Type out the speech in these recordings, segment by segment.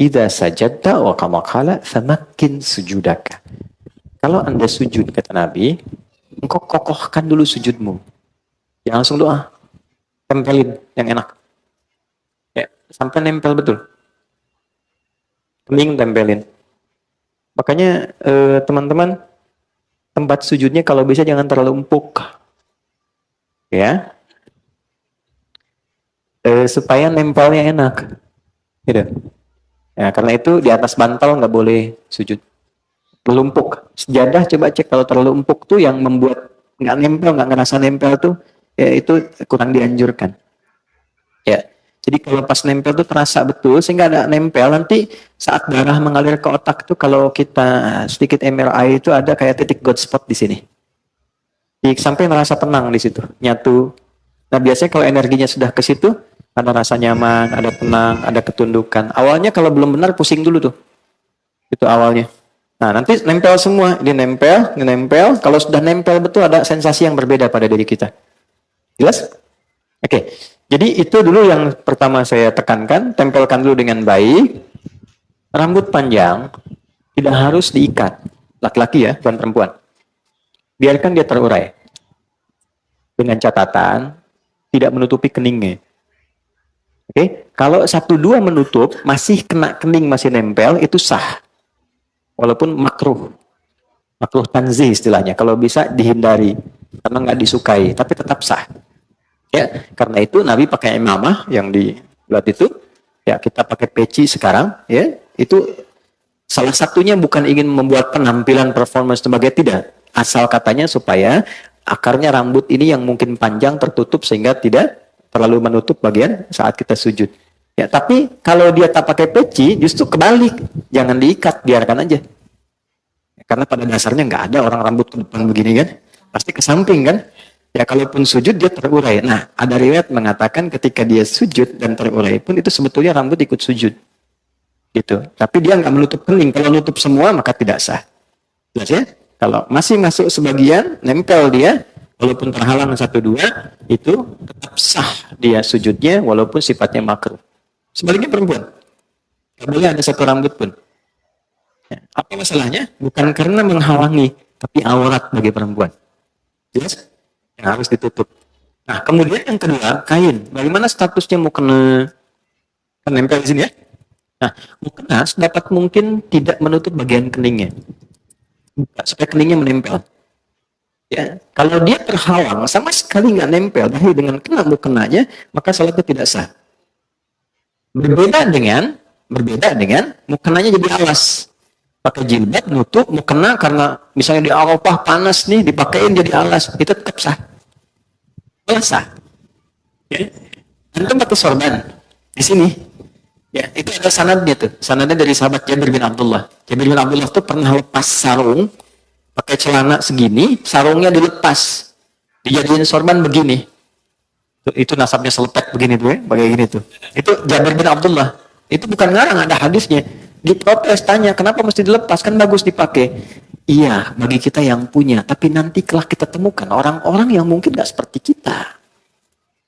idza sajadta wa kama qala famakkin sujudaka. Kalau Anda sujud, kata Nabi, engkau kokohkan dulu sujudmu. Jangan langsung doa. Tempelin yang enak. Ya, sampai nempel betul. Kening tempelin. Makanya teman-teman, tempat sujudnya kalau bisa jangan terlalu empuk. Ya. Supaya nempelnya enak. Gitu. Ya, karena itu di atas bantal nggak boleh sujud. Terlalu empuk. Sejadah coba cek kalau terlalu empuk tuh yang membuat nggak nempel, nggak ngerasa nempel tuh, ya itu kurang dianjurkan. Ya. Jadi kalau pas nempel tuh terasa betul sehingga ada nempel, nanti saat darah mengalir ke otak tuh kalau kita sedikit MRI itu ada kayak titik God spot di sini. Sampai merasa tenang di situ, nyatu. Nah biasanya kalau energinya sudah ke situ, ada rasa nyaman, ada tenang, ada ketundukan. Awalnya kalau belum benar pusing dulu tuh, itu awalnya. Nah nanti nempel semua, ini nempel. Kalau sudah nempel betul ada sensasi yang berbeda pada diri kita. Jelas? Oke. Jadi itu dulu yang pertama saya tekankan, tempelkan dulu dengan baik. Rambut panjang tidak harus diikat. Laki-laki ya, bukan perempuan. Biarkan dia terurai. Dengan catatan, tidak menutupi keningnya. Oke, kalau 1-2 menutup, masih kena kening, masih nempel, itu sah. Walaupun makruh. Makruh tanzih istilahnya. Kalau bisa dihindari. Karena nggak disukai, tapi tetap sah. Ya, karena itu Nabi pakai imamah yang dibuat itu. Ya, kita pakai peci sekarang. Ya, itu salah satunya bukan ingin membuat penampilan performance sebagai tidak. Asal katanya supaya akarnya rambut ini yang mungkin panjang tertutup sehingga tidak terlalu menutup bagian saat kita sujud. Ya, tapi kalau dia tak pakai peci, justru kebalik. Jangan diikat, biarkan aja. Karena pada dasarnya nggak ada orang rambut ke depan begini kan. Pasti ke samping kan. Ya kalaupun sujud dia terurai. Nah ada riwayat mengatakan ketika dia sujud dan terurai pun itu sebetulnya rambut ikut sujud. Gitu. Tapi dia nggak menutup kening. Kalau nutup semua maka tidak sah. Jelas ya? Kalau masih masuk sebagian, nempel dia, walaupun terhalang 1-2, itu tetap sah dia sujudnya walaupun sifatnya makruh. Sebaliknya perempuan. Tidak boleh ada satu rambut pun. Ya. Apa masalahnya? Bukan karena menghalangi, tapi aurat bagi perempuan. Jelas? Yang harus ditutup. Nah, kemudian yang kedua, kain. Bagaimana statusnya mukena? Kan nempel di sini ya. Nah, mukena dapat mungkin tidak menutup bagian keningnya. Supaya keningnya menempel. Ya, kalau dia terhalang sama sekali nggak nempel, tapi dengan kena mukenanya, maka salatnya tidak sah. Berbeda dengan mukenanya jadi alas. Pakai jilbab nutup mukena karena misalnya di Arafah panas nih, dipakein jadi alas, itu tetap sah. Sah. Ya. Antum pakai sorban di sini. Ya, itu ada sanadnya tuh. Sanadnya dari sahabat Jabir bin Abdullah. Jabir bin Abdullah tuh pernah lepas sarung, pakai celana segini, sarungnya dilepas, dijadiin sorban begini. Itu nasabnya selepet begini tuh, ya, pakai gini tuh. Itu Jabir bin Abdullah. Itu bukan ngarang, ada hadisnya. Diprotes, tanya, kenapa mesti dilepas? Kan bagus dipakai. Iya, bagi kita yang punya. Tapi nanti kelak kita temukan orang-orang yang mungkin gak seperti kita.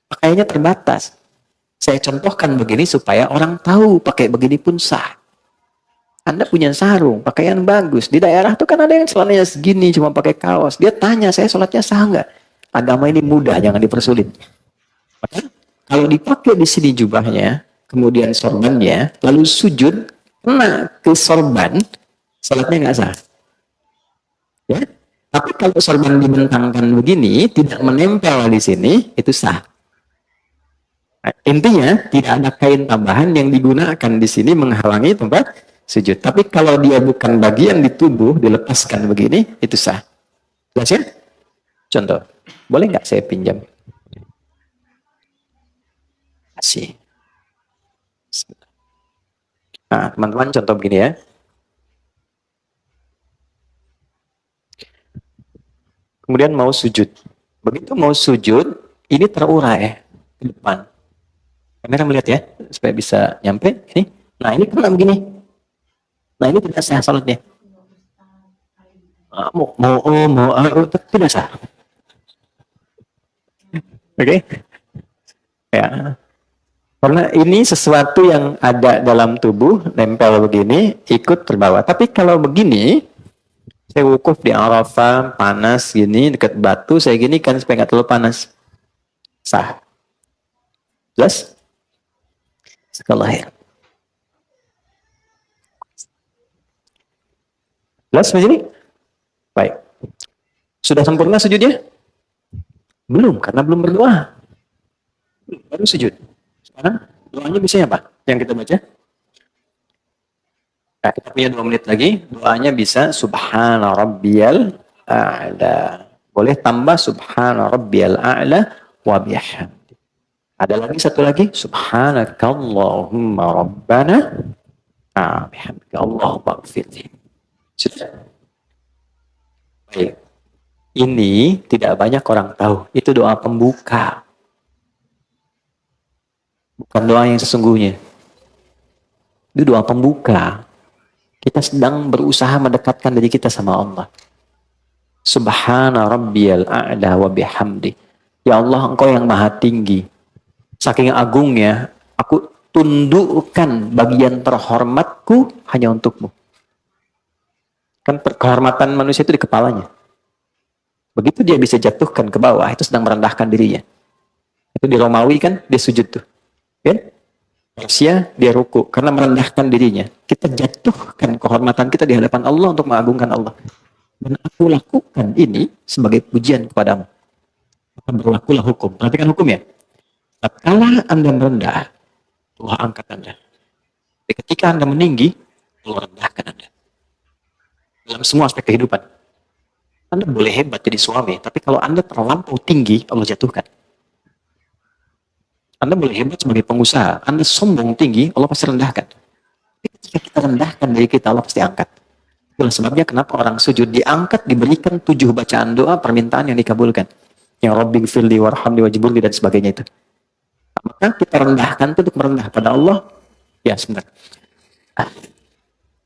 Pakaiannya terbatas. Saya contohkan begini supaya orang tahu pakai begini pun sah. Anda punya sarung, pakaian bagus. Di daerah tuh kan ada yang celananya segini, cuma pakai kaos. Dia tanya, saya sholatnya sah nggak? Agama ini mudah, jangan dipersulit. Maka, kalau dipakai di sini jubahnya, kemudian sorbannya, lalu sujud, kena ke sorban, sholatnya nggak sah. Ya? Tapi kalau sorban dibentangkan begini, tidak menempel di sini, itu sah. Nah, intinya tidak ada kain tambahan yang digunakan di sini menghalangi tempat sujud. Tapi kalau dia bukan bagian di tubuh, dilepaskan begini, itu sah. Jelas ya? Contoh, boleh nggak saya pinjam? Kasih. Nah, teman-teman contoh begini ya. Kemudian mau sujud. Begitu mau sujud, ini terurai ke depan. Kamera melihat ya, supaya bisa nyampe. Ini. Nah, ini kena begini. Nah, ini tidak sah salatnya. Tidak sah. Oke? Ya. Karena ini sesuatu yang ada dalam tubuh, nempel begini, ikut terbawa. Tapi kalau begini, saya wukuf di Arafah, panas gini, dekat batu, saya gini kan supaya nggak terlalu panas. Sah. Jelas? Sekolah ya. Jelas begini? Baik. Sudah sempurna sujudnya? Belum, karena belum berdoa. Baru sujud. Sekarang doanya biasanya apa? Yang kita baca? Nah, kita punya 2 menit lagi. Doanya bisa Subhana Rabbiyal A'la. Boleh tambah Subhana Rabbiyal A'la wa bihamdi. Ada lagi satu lagi. Subhanakallahumma Rabbana bihamdika Allahumma gfirli. Sudah. Baik. Ini tidak banyak orang tahu. Itu doa pembuka. Bukan doa yang sesungguhnya. Itu doa pembuka. Kita sedang berusaha mendekatkan diri kita sama Allah. Subhana rabbiyal a'la wa bihamdi. Ya Allah, Engkau yang maha tinggi. Saking agungnya, aku tundukkan bagian terhormatku hanya untukmu. Kan kehormatan manusia itu di kepalanya. Begitu dia bisa jatuhkan ke bawah, itu sedang merendahkan dirinya. Itu di Romawi kan, dia sujud tuh. Kan? Persia, dia ruku. Karena merendahkan dirinya. Kita jatuhkan kehormatan kita di hadapan Allah untuk mengagungkan Allah. Dan aku lakukan ini sebagai pujian kepadamu. Maka berlakulah hukum. Perhatikan hukum ya. Tatkala Anda merendah, Allah angkat Anda. Tapi ketika Anda meninggi, Allah rendahkan Anda. Dalam semua aspek kehidupan. Anda boleh hebat jadi suami, tapi kalau Anda terlampau tinggi, Allah jatuhkan. Anda boleh hebat sebagai pengusaha, Anda sombong tinggi, Allah pasti rendahkan. Tapi ketika kita rendahkan diri kita, Allah pasti angkat. Itulah sebabnya kenapa orang sujud diangkat, diberikan 7 bacaan doa, permintaan yang dikabulkan. Yang Rabbi gfirli warhamni wajibulli dan sebagainya itu. Maka kita rendahkan itu untuk merendah pada Allah. Ya, sebentar.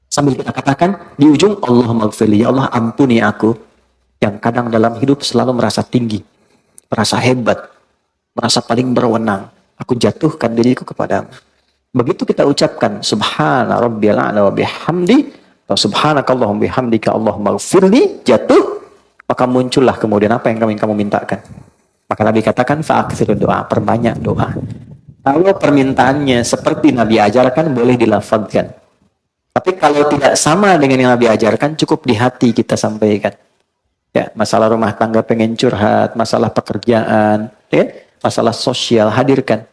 Sambil kita katakan, di ujung, Allahumma gfirli, ya Allah ampuni aku, yang kadang dalam hidup selalu merasa tinggi, merasa hebat, merasa paling berwenang. Aku jatuhkan diriku kepadamu. Begitu kita ucapkan, Subhana rabbiyal a'la wa bihamdi, atau Subhanakallahumma bihamdika Allahumma gfirli, jatuh, maka muncullah kemudian apa yang kamu mintakan. Maka Nabi katakan, fa'akthir doa, perbanyak doa. Kalau permintaannya seperti Nabi ajarkan, boleh dilafadzkan. Tapi kalau tidak sama dengan yang Nabi ajarkan, cukup di hati kita sampaikan. Ya, masalah rumah tangga pengen curhat, masalah pekerjaan, ya, masalah sosial, hadirkan.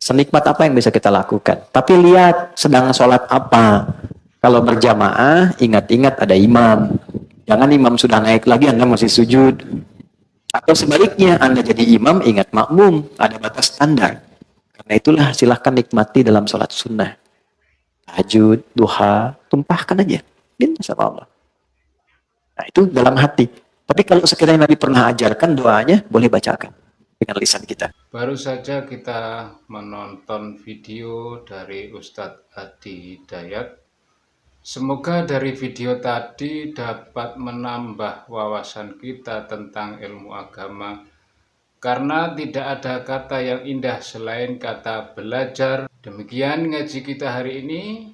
Senikmat apa yang bisa kita lakukan. Tapi lihat sedang sholat apa. Kalau berjamaah, ingat-ingat ada imam. Jangan imam sudah naik lagi, Anda masih sujud. Atau sebaliknya, Anda jadi imam, ingat makmum. Ada batas standar. Karena itulah silahkan nikmati dalam sholat sunnah. Tahajud, duha, tumpahkan aja. Minta sama Allah. Nah, itu dalam hati. Tapi kalau sekiranya Nabi pernah ajarkan doanya, boleh bacakan dengan lisan kita. Baru saja kita menonton video dari Ustadz Adi Hidayat. Semoga dari video tadi dapat menambah wawasan kita tentang ilmu agama. Karena tidak ada kata yang indah selain kata belajar. Demikian ngaji kita hari ini.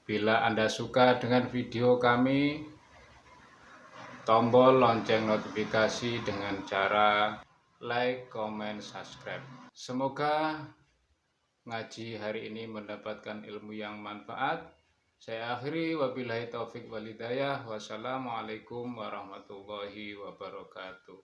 Bila Anda suka dengan video kami, tombol lonceng notifikasi dengan cara like, comment, subscribe. Semoga ngaji hari ini mendapatkan ilmu yang manfaat. Saya akhiri, wabillahi taufik walhidayah. Wassalamualaikum warahmatullahi wabarakatuh.